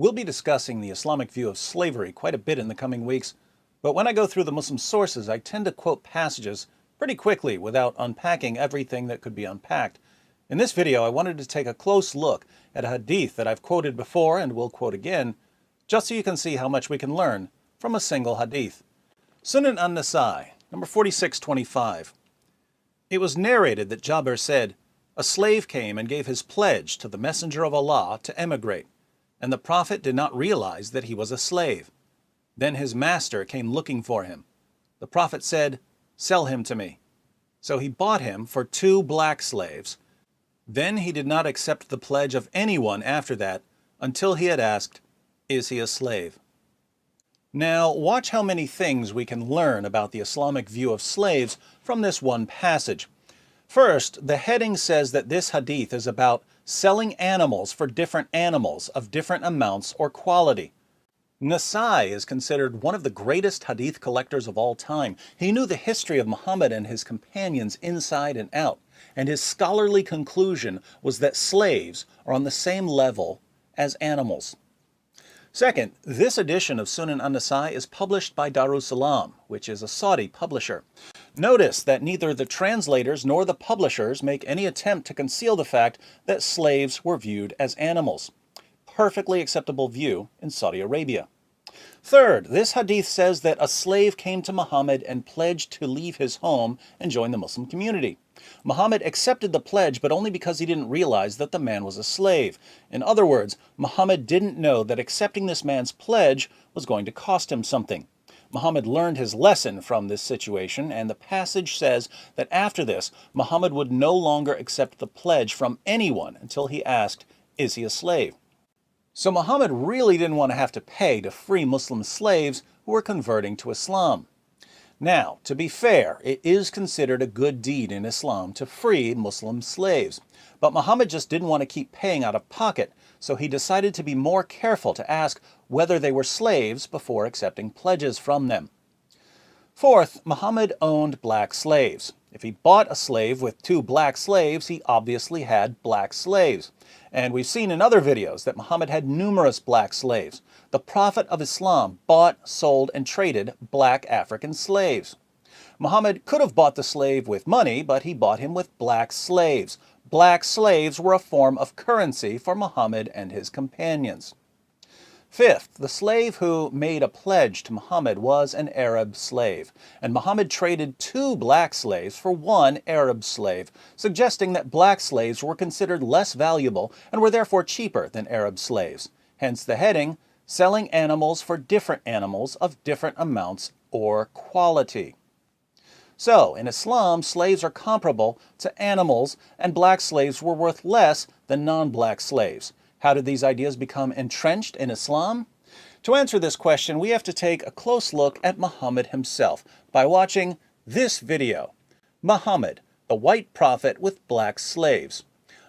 We'll be discussing the Islamic view of slavery quite a bit in the coming weeks, but when I go through the Muslim sources, I tend to quote passages pretty quickly without unpacking everything that could be unpacked. In this video, I wanted to take a close look at a hadith that I've quoted before and will quote again, just so you can see how much we can learn from a single hadith. Sunan an-Nasa'i, number 4625. It was narrated that Jabir said, "A slave came and gave his pledge to the Messenger of Allah to emigrate, and the Prophet did not realize that he was a slave. Then his master came looking for him. The Prophet said, 'Sell him to me.' So he bought him for 2 black slaves. Then he did not accept the pledge of anyone after that until he had asked, 'Is he a slave?'" Now, watch how many things we can learn about the Islamic view of slaves from this one passage. First, the heading says that this hadith is about selling animals for different animals of different amounts or quality. Nasa'i is considered one of the greatest hadith collectors of all time. He knew the history of Muhammad and his companions inside and out, and his scholarly conclusion was that slaves are on the same level as animals. Second, this edition of Sunan an-Nasa'i is published by Darussalam, which is a Saudi publisher. Notice that neither the translators nor the publishers make any attempt to conceal the fact that slaves were viewed as animals. Perfectly acceptable view in Saudi Arabia. Third, this hadith says that a slave came to Muhammad and pledged to leave his home and join the Muslim community. Muhammad accepted the pledge, but only because he didn't realize that the man was a slave. In other words, Muhammad didn't know that accepting this man's pledge was going to cost him something. Muhammad learned his lesson from this situation, and the passage says that after this, Muhammad would no longer accept the pledge from anyone until he asked, "Is he a slave?" So Muhammad really didn't want to have to pay to free Muslim slaves who were converting to Islam. Now, to be fair, it is considered a good deed in Islam to free Muslim slaves. But Muhammad just didn't want to keep paying out of pocket, so he decided to be more careful to ask whether they were slaves before accepting pledges from them. Fourth, Muhammad owned black slaves. If he bought a slave with 2 black slaves, he obviously had black slaves. And we've seen in other videos that Muhammad had numerous black slaves. The Prophet of Islam bought, sold, and traded black African slaves. Muhammad could have bought the slave with money, but he bought him with black slaves. Black slaves were a form of currency for Muhammad and his companions. Fifth, the slave who made a pledge to Muhammad was an Arab slave, and Muhammad traded 2 black slaves for 1 Arab slave, suggesting that black slaves were considered less valuable and were therefore cheaper than Arab slaves. Hence the heading, "Selling animals for different animals of different amounts or quality." So, in Islam, slaves are comparable to animals, and black slaves were worth less than non-black slaves. How did these ideas become entrenched in Islam? To answer this question, we have to take a close look at Muhammad himself by watching this video, Muhammad, the White Prophet with Black Slaves.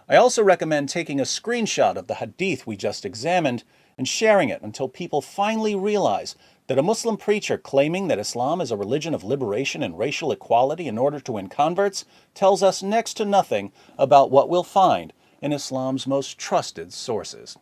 I also recommend taking a screenshot of the hadith we just examined and sharing it until people finally realize that a Muslim preacher claiming that Islam is a religion of liberation and racial equality in order to win converts tells us next to nothing about what we'll find in Islam's most trusted sources.